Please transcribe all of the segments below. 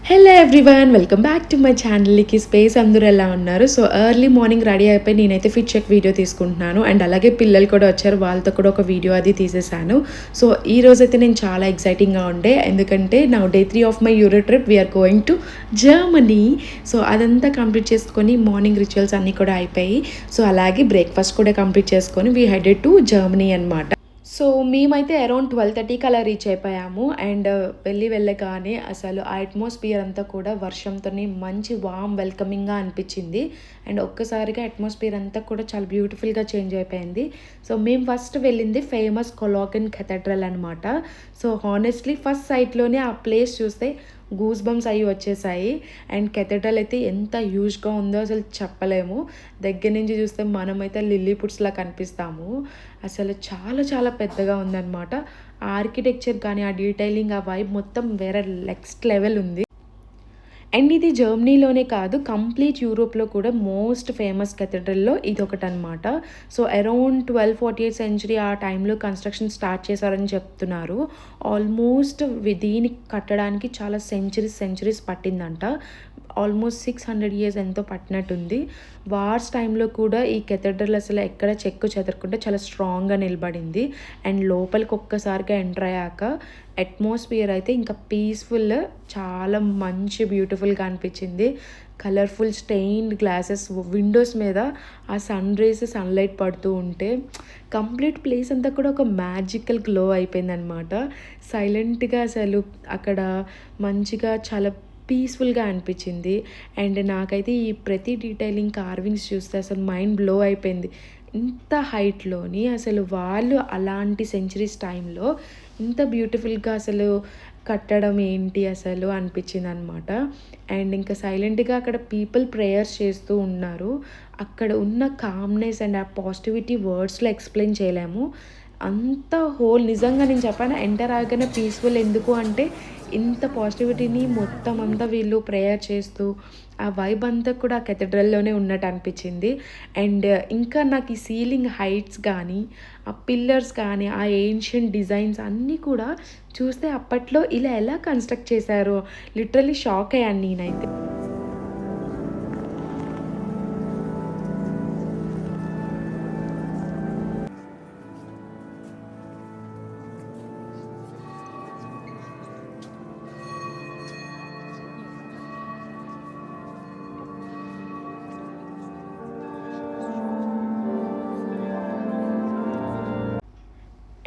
Hello everyone, welcome back to my ఛానల్కి space. అందరూ ఎలా ఉన్నారు? సో ఎర్లీ మార్నింగ్ రెడీ అయిపోయి నేనైతే ఫిట్ చెక్ వీడియో తీసుకుంటున్నాను. అండ్ అలాగే పిల్లలు కూడా వచ్చారు, వాళ్ళతో కూడా ఒక వీడియో అది తీసేసాను. సో ఈ రోజైతే నేను చాలా ఎక్సైటింగ్గా ఉండే, ఎందుకంటే నా day 3 of my euro trip we're going to Germany. So అదంతా కంప్లీట్ చేసుకొని మార్నింగ్ రిచువల్స్ అన్నీ కూడా అయిపోయి, సో అలాగే బ్రేక్ఫాస్ట్ కూడా కంప్లీట్ చేసుకొని వీ హెడెడ్ టు జర్మనీ అనమాట. సో మేమైతే అరౌండ్ 12:30కి అలా రీచ్ అయిపోయాము. అండ్ వెళ్ళగానే అసలు ఆ అట్మాస్ఫియర్ అంతా కూడా వర్షంతోని మంచి వామ్ వెల్కమింగ్గా అనిపించింది. అండ్ ఒక్కసారిగా అట్మాస్ఫియర్ అంతా కూడా చాలా బ్యూటిఫుల్గా చేంజ్ అయిపోయింది. సో మేము ఫస్ట్ వెళ్ళింది ఫేమస్ కొలాగన్ కెథడ్రల్ అనమాట. సో హానెస్ట్లీ ఫస్ట్ సైట్లోనే ఆ ప్లేస్ చూస్తే గూస్ బంప్స్ అయ్యి వచ్చేసాయి. అండ్ కెథడ్రల్ అయితే ఎంత హ్యూజ్గా ఉందో అసలు చెప్పలేము. దగ్గర నుంచి చూస్తే మనమైతే లిల్లీ పుట్స్లా కనిపిస్తాము. అసలు చాలా చాలా పెద్దగా ఉందన్నమాట. ఆ ఆర్కిటెక్చర్ కానీ, ఆ డీటెయిలింగ్, ఆ వైబ్ మొత్తం వేరే నెక్స్ట్ లెవెల్ ఉంది. అండ్ ఇది జర్మనీలోనే కాదు, కంప్లీట్ యూరోప్లో కూడా మోస్ట్ ఫేమస్ కెథడ్రల్లో ఇది ఒకటి అనమాట. సో అరౌండ్ 1248 సెంచరీ ఆ టైంలో కన్స్ట్రక్షన్ స్టార్ట్ చేశారని చెప్తున్నారు. ఆల్మోస్ట్ దీన్ని కట్టడానికి చాలా సెంచరీస్ పట్టిందంట. ఆల్మోస్ట్ 600 ఇయర్స్ ఎంతో పట్టినట్టుంది. వార్స్ టైంలో కూడా ఈ కెథడ్రల్ అసలు ఎక్కడ చెక్కు చెదరకుండా చాలా స్ట్రాంగ్గా నిలబడింది. అండ్ లోపలికి ఒక్కసారిగా ఎంటర్ అయ్యాక అట్మాస్ఫియర్ అయితే ఇంకా పీస్ఫుల్, చాలా మంచి బ్యూటిఫుల్గా అనిపించింది. కలర్ఫుల్ స్టెయిన్డ్ గ్లాసెస్ విండోస్ మీద ఆ సన్లైట్ పడుతూ ఉంటే కంప్లీట్ ప్లేస్ అంతా కూడా ఒక మ్యాజికల్ గ్లో అయిపోయిందనమాట. సైలెంట్గా అసలు అక్కడ మంచిగా చాలా పీస్ఫుల్గా అనిపించింది. అండ్ నాకైతే ఈ ప్రతి డీటెయిలింగ్ కార్వింగ్స్ చూస్తే అసలు మైండ్ బ్లో అయిపోయింది. ఇంత హైట్లోని అసలు వాళ్ళు అలాంటి సెంచరీస్ టైంలో ఇంత బ్యూటిఫుల్గా అసలు కట్టడం ఏంటి అసలు అనిపించింది అనమాట. అండ్ ఇంకా సైలెంట్గా అక్కడ పీపుల్ ప్రేయర్స్ చేస్తూ ఉన్నారు. అక్కడ ఉన్న కామ్నెస్ అండ్ ఆ పాజిటివిటీ వర్డ్స్లో ఎక్స్ప్లెయిన్ చేయలేము. అంత హోల్ నిజంగా నేను చెప్పాను, ఎంటర్ అవగానే పీస్ఫుల్. ఎందుకు అంటే ఇంత పాజిటివిటీని మొత్తం అంతా వీళ్ళు ప్రేయర్ చేస్తూ ఆ వైబ్ అంతా కూడా ఆ కెథడ్రల్లోనే ఉన్నట్టు అనిపించింది. అండ్ ఇంకా నాకు ఈ సీలింగ్ హైట్స్ కానీ, ఆ పిల్లర్స్ కానీ, ఆ ఏన్షియంట్ డిజైన్స్ అన్నీ కూడా చూస్తే అప్పట్లో ఇలా ఎలా కన్స్ట్రక్ట్ చేశారో లిటరలీ షాక్ అయ్యాను నేనైతే.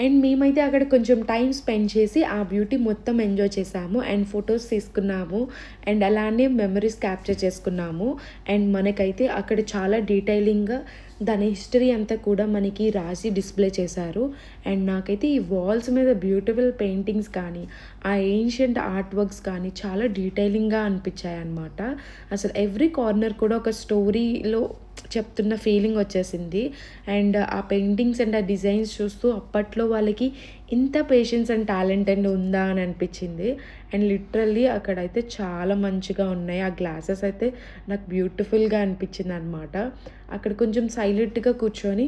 అండ్ మేమైతే అక్కడ కొంచెం టైం స్పెండ్ చేసి ఆ బ్యూటీ మొత్తం ఎంజాయ్ చేసాము. అండ్ ఫొటోస్ తీసుకున్నాము. అండ్ అలానే మెమరీస్ క్యాప్చర్ చేసుకున్నాము. అండ్ మనకైతే అక్కడ చాలా డీటెయిలింగ్గా దాని హిస్టరీ అంతా కూడా మనకి రాసి డిస్ప్లే చేశారు. అండ్ నాకైతే ఈ వాల్స్ మీద బ్యూటిఫుల్ పెయింటింగ్స్ కానీ, ఆ ఏన్షియంట్ ఆర్ట్ వర్క్స్ కానీ చాలా డీటెయిలింగ్గా అనిపించాయి అన్నమాట. అసలు ఎవ్రీ కార్నర్ కూడా ఒక స్టోరీలో చెప్తున్న ఫీలింగ్ వచ్చేసింది. అండ్ ఆ పెయింటింగ్స్ అండ్ ఆ డిజైన్స్ చూస్తూ అప్పట్లో వాళ్ళకి ఇంత పేషెన్స్ అండ్ టాలెంట్ అండ్ ఉందా అని అనిపించింది. అండ్ లిటరల్లీ అక్కడైతే చాలా మంచిగా ఉన్నాయి. ఆ గ్లాసెస్ అయితే నాకు బ్యూటిఫుల్గా అనిపించింది అనమాట. అక్కడ కొంచెం సైలెంట్గా కూర్చొని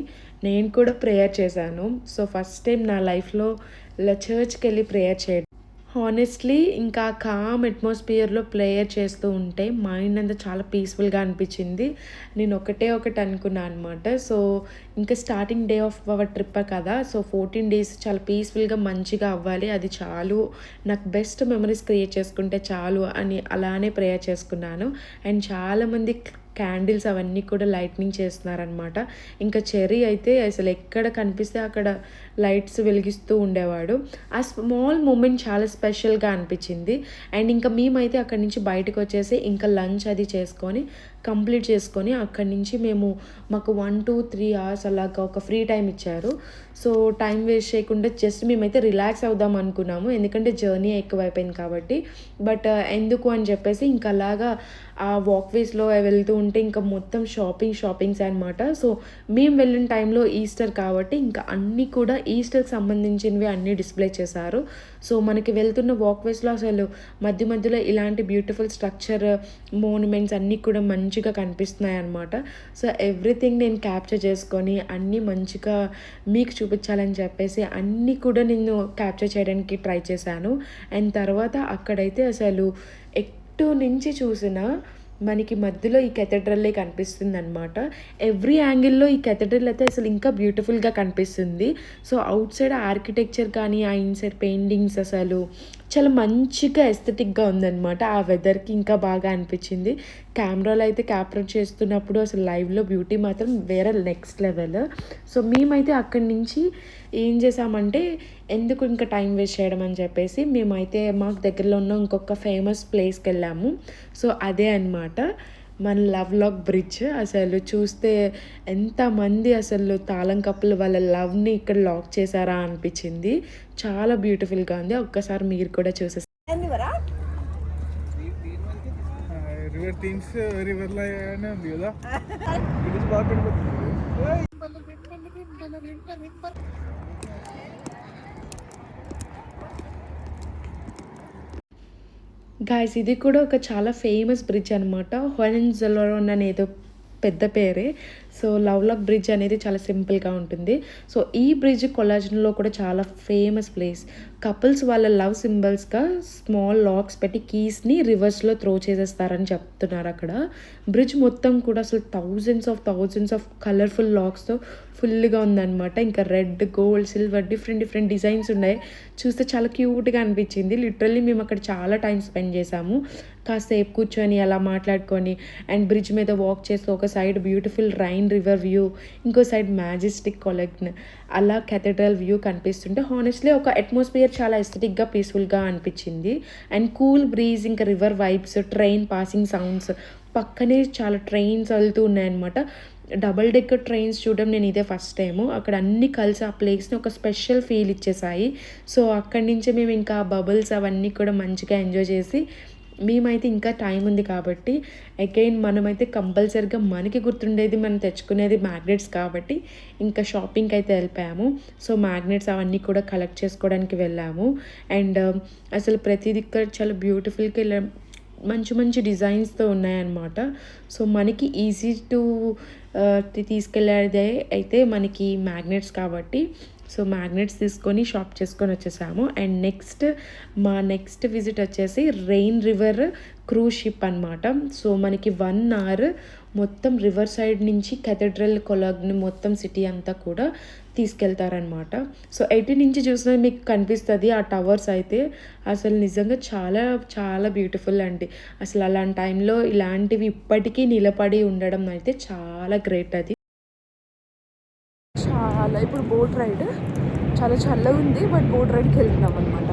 నేను కూడా ప్రేయర్ చేశాను. సో ఫస్ట్ టైం నా లైఫ్లో ఇలా చర్చ్కి వెళ్ళి ప్రేయర్ చేయడం. హానెస్ట్లీ ఇంకా కామ్ అట్మాస్ఫియర్లో ప్రేయర్ చేస్తూ ఉంటే మైండ్ అంతా చాలా పీస్ఫుల్గా అనిపించింది. నేను ఒకటి అనుకున్నాను అనమాట. సో ఇంకా starting day of our trip కదా, సో 14 డేస్ చాలా పీస్ఫుల్గా మంచిగా అవ్వాలి, అది చాలు, నాకు బెస్ట్ మెమరీస్ క్రియేట్ చేసుకుంటే చాలు అని అలానే ప్రేయర్ చేసుకున్నాను. అండ్ చాలామంది క్యాండిల్స్ అవన్నీ కూడా లైట్నింగ్ చేస్తున్నారనమాట. ఇంకా చెర్రీ అయితే అసలు ఎక్కడ కనిపిస్తే అక్కడ లైట్స్ వెలిగిస్తూ ఉండేవాడు. ఆ స్మాల్ మూమెంట్ చాలా స్పెషల్గా అనిపించింది. అండ్ ఇంకా మేమైతే అక్కడి నుంచి బయటకు వచ్చేసి ఇంకా లంచ్ అది కంప్లీట్ చేసుకొని అక్కడి నుంచి మాకు 1 to 3 hours అలాగా ఒక ఫ్రీ టైం ఇచ్చారు. సో టైం వేస్ట్ చేయకుండా జస్ట్ మేమైతే రిలాక్స్ అవుదాం అనుకున్నాము, ఎందుకంటే జర్నీ ఎక్కువైపోయింది కాబట్టి. బట్ ఎందుకు అని చెప్పేసి ఇంకా అలాగా ఆ వాక్వేస్లో వెళ్తూ ఉంటే ఇంకా మొత్తం షాపింగ్స్ అనమాట. సో మేము వెళ్ళిన టైంలో ఈస్టర్ కాబట్టి ఇంకా అన్నీ కూడా ఈస్టర్కి సంబంధించినవి అన్నీ డిస్ప్లే చేశారు. సో మనకి వెళ్తున్న వాక్వేస్లో అసలు మధ్యలో ఇలాంటి బ్యూటిఫుల్ స్ట్రక్చర్ మోనుమెంట్స్ అన్నీ కూడా మంచిగా కనిపిస్తున్నాయి అన్నమాట. సో ఎవ్రీథింగ్ నేను క్యాప్చర్ చేసుకొని అన్నీ మంచిగా మీకు చూపించాలని చెప్పేసి అన్నీ కూడా నేను క్యాప్చర్ చేయడానికి ట్రై చేశాను. అండ్ తర్వాత అక్కడైతే అసలు ఎటు నుంచి చూసినా మనకి మధ్యలో ఈ కెథడ్రల్లే కనిపిస్తుంది అనమాట. ఎవ్రీ యాంగిల్లో ఈ కెథడ్రల్ అయితే అసలు ఇంకా బ్యూటిఫుల్గా కనిపిస్తుంది. సో అవుట్ సైడ్ ఆర్కిటెక్చర్ కానీ ఆ ఇన్సైడ్ పెయింటింగ్స్ అసలు చాలా మంచిగా ఎస్థెటిక్గా ఉందన్నమాట. ఆ వెదర్కి ఇంకా బాగా అనిపించింది. కెమెరాలో అయితే క్యాప్చర్ చేస్తున్నప్పుడు అసలు లైవ్లో బ్యూటీ మాత్రం వేరే నెక్స్ట్ లెవెల్. సో మేమైతే అక్కడి నుంచి ఏం చేసామంటే ఎందుకు ఇంకా టైం వేస్ట్ చేయడం అని చెప్పేసి మేమైతే మాకు దగ్గరలో ఉన్న ఇంకొక ఫేమస్ ప్లేస్కి వెళ్ళాము. సో అదే అనమాట మన లవ్లాక్ బ్రిడ్జ్. అసలు చూస్తే ఎంతమంది అసలు తాళం కప్పులు వాళ్ళ లవ్ని ఇక్కడ లాక్ చేశారా అనిపించింది. చాలా బ్యూటిఫుల్గా ఉంది. ఒక్కసారి మీరు కూడా చూసేసి రివర్ థీమ్స్ రివర్ లాగానే ఉంది కదా. గాయస్ ఇది కూడా ఒక చాలా ఫేమస్ బ్రిడ్జ్ అనమాట. హోయెన్జెలోన్ అనేదో పెద్ద పేరే. సో లవ్లాక్ బ్రిడ్జ్ అనేది చాలా సింపుల్గా ఉంటుంది. సో ఈ బ్రిడ్జ్ కొలాజన్లో కూడా చాలా ఫేమస్ ప్లేస్. కపుల్స్ వాళ్ళ లవ్ సింబల్స్గా స్మాల్ లాక్స్ పెట్టి కీస్ని రివర్స్లో త్రో చేసేస్తారని చెప్తున్నారు అక్కడ. బ్రిడ్జ్ మొత్తం కూడా అసలు థౌజండ్స్ ఆఫ్ కలర్ఫుల్ లాక్స్తో ఫుల్గా ఉందన్నమాట. ఇంకా red, gold, silver different designs ఉన్నాయి. చూస్తే చాలా క్యూట్గా అనిపించింది. లిటరల్లీ మేము అక్కడ చాలా టైం స్పెండ్ చేసాము. కాసేపు కూర్చొని అలా మాట్లాడుకొని అండ్ బ్రిడ్జ్ మీద వాక్ చేస్తూ ఒక side beautiful rain river view, ఇంకో సైడ్ మ్యాజెస్టిక్ కొలెక్ట్ అలా కెథడ్రల్ వ్యూ కనిపిస్తుంటే హానెస్ట్లీ ఒక అట్మాస్ఫియర్ చాలా ఎస్థెటిక్గా పీస్ఫుల్గా అనిపించింది. అండ్ కూల్ బ్రీజ్, ఇంకా river vibes, train passing sounds, పక్కనే చాలా ట్రైన్స్ వెళ్తూ ఉన్నాయన్నమాట. డబల్ డెక్కర్ ట్రైన్స్ చూడడం నేను ఇదే ఫస్ట్ టైము. అక్కడ అన్నీ కలిసి ఆ ప్లేస్ని ఒక స్పెషల్ ఫీల్ ఇచ్చేసాయి. సో అక్కడి నుంచి మేము ఇంకా బబుల్స్ అవన్నీ కూడా మంచిగా ఎంజాయ్ చేసి మేమైతే ఇంకా టైం ఉంది కాబట్టి అగైన్ మనమైతే కంపల్సరీగా మనకి గుర్తుండేది మనం తెచ్చుకునేది మ్యాగ్నెట్స్ కాబట్టి ఇంకా షాపింగ్కి అయితే వెళ్ళిపోయాము. సో మ్యాగ్నెట్స్ అవన్నీ కూడా కలెక్ట్ చేసుకోవడానికి వెళ్ళాము. అండ్ అసలు ప్రతిదీ ఇక్కడ చాలా బ్యూటిఫుల్గా మంచి డిజైన్స్తో ఉన్నాయన్నమాట. సో మనకి ఈజీ టు తీసుకెళ్ళేదే అయితే మనకి మ్యాగ్నెట్స్ కాబట్టి సో మ్యాగ్నెట్స్ తీసుకొని షాప్ చేసుకొని వచ్చేసాము. అండ్ నెక్స్ట్ విజిట్ వచ్చేసి రెయిన్ రివర్ క్రూజ్ షిప్ అనమాట. సో మనకి 1 hour మొత్తం రివర్ సైడ్ నుంచి కెథడ్రల్ కొలాగ్ని మొత్తం సిటీ అంతా కూడా తీసుకెళ్తారనమాట. సో ఎటు నుంచి చూసినా మీకు కనిపిస్తుంది ఆ టవర్స్ అయితే అసలు నిజంగా చాలా చాలా బ్యూటిఫుల్ అండి. అసలు అలాంటి టైంలో ఇలాంటివి ఇప్పటికీ నిలబడి ఉండడం అయితే చాలా గ్రేట్. అది చాలా ఇప్పుడు బోట్ రైడ్ చాలా చల్లగా ఉంది, బట్ బోట్ రైడ్కి వెళ్తున్నాం అనమాట.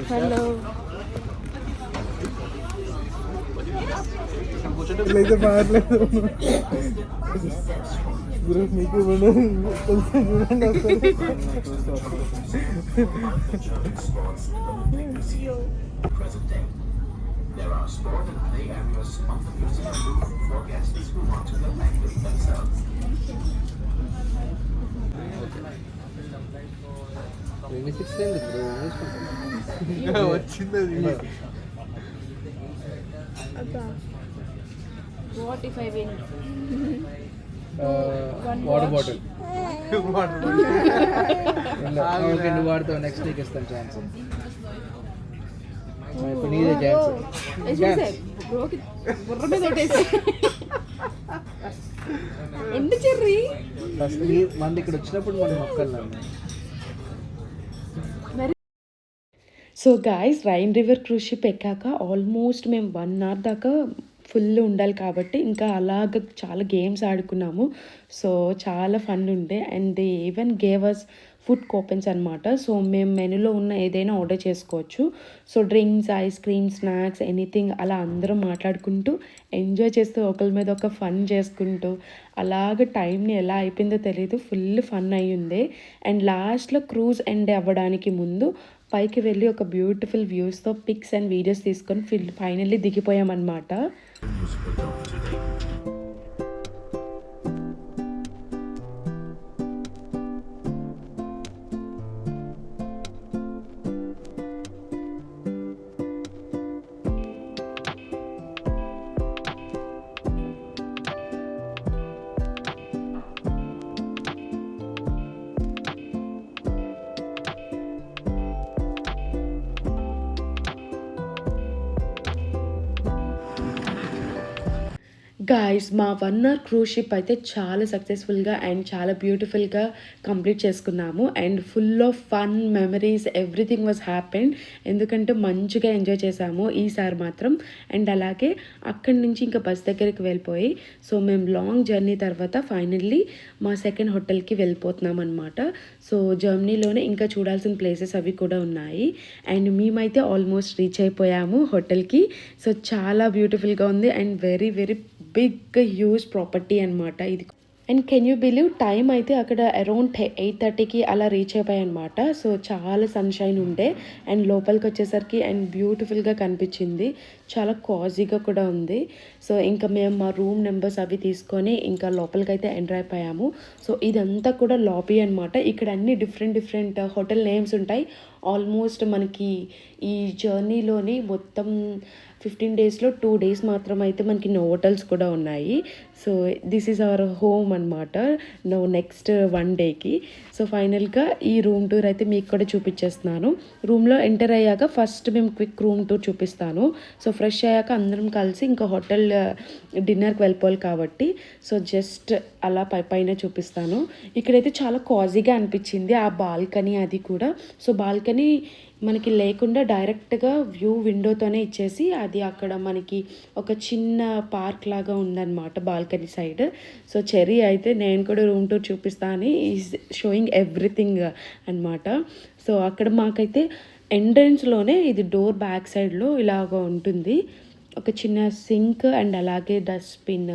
హలో అయితే మారలేదు మీకు చూడండి There are sport and play areas of the museum for guests who want to activate themselves. వచ్చింది. What if I win? Water bottle okay నువ్వు వాడుతావు నెక్స్ట్ నీకు ఇస్తాను ఛాన్స్ ఇప్పుడు నీదే ఛాన్స్ ఎండు చెర్రీ ఫస్ట్ మంది ఇక్కడ వచ్చినప్పుడు మనం మొక్కలు సో గాయస్ రైన్ రివర్ క్రూజ్ షిప్ ఎక్కాక ఆల్మోస్ట్ మేము 1 hour దాకా ఫుల్ ఉండాలి కాబట్టి ఇంకా అలాగ చాలా గేమ్స్ ఆడుకున్నాము. సో చాలా ఫన్ ఉండే and they even gave us food coupons అనమాట. సో మేము మెనూలో ఉన్న ఏదైనా ఆర్డర్ చేసుకోవచ్చు. So drinks, ice cream, snacks, anything అలా అందరం మాట్లాడుకుంటూ ఎంజాయ్ చేస్తూ ఒకరి మీద ఒక ఫన్ చేసుకుంటూ అలాగ టైంని ఎలా అయిపోయిందో తెలీదు, ఫుల్ ఫన్ అయ్యింది. అండ్ లాస్ట్లో క్రూజ్ ఎండ్ అవ్వడానికి ముందు పైకి వెళ్ళి ఒక బ్యూటిఫుల్ వ్యూస్తో పిక్స్ అండ్ వీడియోస్ తీసుకొని ఫైనల్లీ దిగిపోయామన్నమాట. గాయ్స్, మా 1 అవర్ క్రూజ్ షిప్ అయితే చాలా సక్సెస్ఫుల్గా అండ్ చాలా బ్యూటిఫుల్గా కంప్లీట్ చేసుకున్నాము. And full of fun memories, everything was happened. ఎందుకంటే మంచిగా ఎంజాయ్ చేసాము ఈసారి మాత్రం. అండ్ అలాగే అక్కడి నుంచి ఇంకా బస్ దగ్గరికి వెళ్ళిపోయి, సో మేము లాంగ్ జర్నీ తర్వాత ఫైనల్లీ మా సెకండ్ హోటల్కి వెళ్ళిపోతున్నాం అనమాట. సో జర్మనీలోనే ఇంకా చూడాల్సిన ప్లేసెస్ అవి కూడా ఉన్నాయి. అండ్ మేమైతే ఆల్మోస్ట్ రీచ్ అయిపోయాము హోటల్కి. సో చాలా బ్యూటిఫుల్గా ఉంది and very very big huge property అనమాట ఇది. And can you believe time అయితే అక్కడ అరౌండ్ 8:30కి అలా రీచ్ అయిపోయాయి అనమాట. సో చాలా సన్షైన్ ఉండే అండ్ లోపలికి వచ్చేసరికి అండ్ బ్యూటిఫుల్గా కనిపించింది, చాలా కాజీగా కూడా ఉంది. సో ఇంకా మేము మా రూమ్ నెంబర్స్ అవి తీసుకొని ఇంకా లోపలికి అయితే ఎంటర్ అయిపోయాము. సో ఇదంతా కూడా లాబీ అనమాట. ఇక్కడ అన్ని డిఫరెంట్ హోటల్ నేమ్స్ ఉంటాయి. ఆల్మోస్ట్ మనకి ఈ జర్నీలోని మొత్తం 15 డేస్లో 2 డేస్ మాత్రం అయితే మనకి హోటల్స్ కూడా ఉన్నాయి. So this is our home అనమాట నెక్స్ట్ 1 డేకి. సో ఫైనల్గా ఈ రూమ్ టూర్ అయితే మీకు కూడా చూపించేస్తున్నాను. రూమ్లో ఎంటర్ అయ్యాక ఫస్ట్ మేము క్విక్ రూమ్ టూర్ చూపిస్తాను. సో ఫ్రెష్ అయ్యాక అందరం కలిసి ఇంకా హోటల్ డిన్నర్కి వెళ్ళిపోవాలి కాబట్టి సో జస్ట్ అలా పైన చూపిస్తాను. ఇక్కడైతే చాలా కాజీగా అనిపించింది ఆ బాల్కనీ అది కూడా. సో బాల్కనీ మనకి లేకుండా డైరెక్ట్గా వ్యూ విండోతోనే ఇచ్చేసి అది అక్కడ మనకి ఒక చిన్న పార్క్ లాగా ఉందన్నమాట బాల్కనీ సైడ్. సో చెర్రీ అయితే నేను కూడా రూమ్ టూర్ చూపిస్తా అని ఈజ్ షోయింగ్ ఎవ్రీథింగ్ అనమాట. సో అక్కడ మాకైతే ఎంట్రన్స్లోనే ఇది డోర్ బ్యాక్ సైడ్లో ఇలాగ ఉంటుంది, ఒక చిన్న సింక్ అండ్ అలాగే డస్ట్బిన్,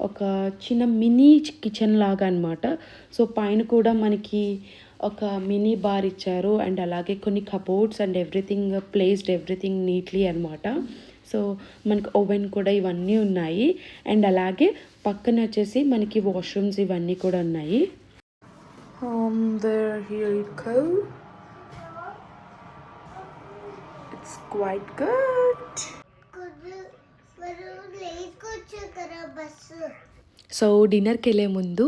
ఒక చిన్న మినీ కిచెన్ లాగా అనమాట. సో పైన కూడా మనకి ఒక మినీ బార్ ఇచ్చారు అండ్ అలాగే కొన్ని కబోర్డ్స్ అండ్ ఎవ్రీథింగ్ నీట్లీ అనమాట. సో మనకి ఓవెన్ కూడా ఇవన్నీ ఉన్నాయి అండ్ అలాగే పక్కన వచ్చేసి మనకి వాష్రూమ్స్ ఇవన్నీ కూడా ఉన్నాయి. It's quite good. సో డిన్నర్కి వెళ్ళే ముందు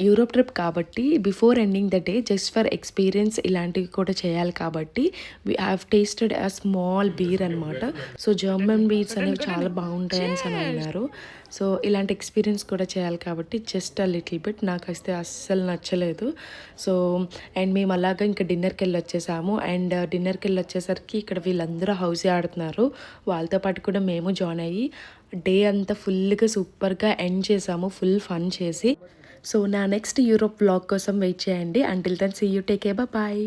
యూరోప్ ట్రిప్ కాబట్టి before ending the day just for experience ఇలాంటివి కూడా చేయాలి కాబట్టి we have tasted a small beer అనమాట. సో జర్మన్ బీర్స్ అనేవి చాలా బాగుంటాయని అని అన్నారు. సో ఇలాంటి ఎక్స్పీరియన్స్ కూడా చేయాలి కాబట్టి జస్ట్ అ లిటిల్ బిట్, నాకు అయితే అస్సలు నచ్చలేదు. సో అండ్ మేము అలాగా ఇంకా డిన్నర్కి వెళ్ళి వచ్చేసాము. అండ్ డిన్నర్కి వెళ్ళి వచ్చేసరికి ఇక్కడ వీళ్ళందరూ హౌసీ ఆడుతున్నారు, వాళ్ళతో పాటు కూడా మేము జాయిన్ అయ్యి డే అంతా ఫుల్గా సూపర్గా ఎండ్ చేసాము, ఫుల్ ఫన్ చేసి. సో నా నెక్స్ట్ యూరోప్ వ్లాగ్ కోసం వెయిట్ చేయండి. Until then see you, take care, bye.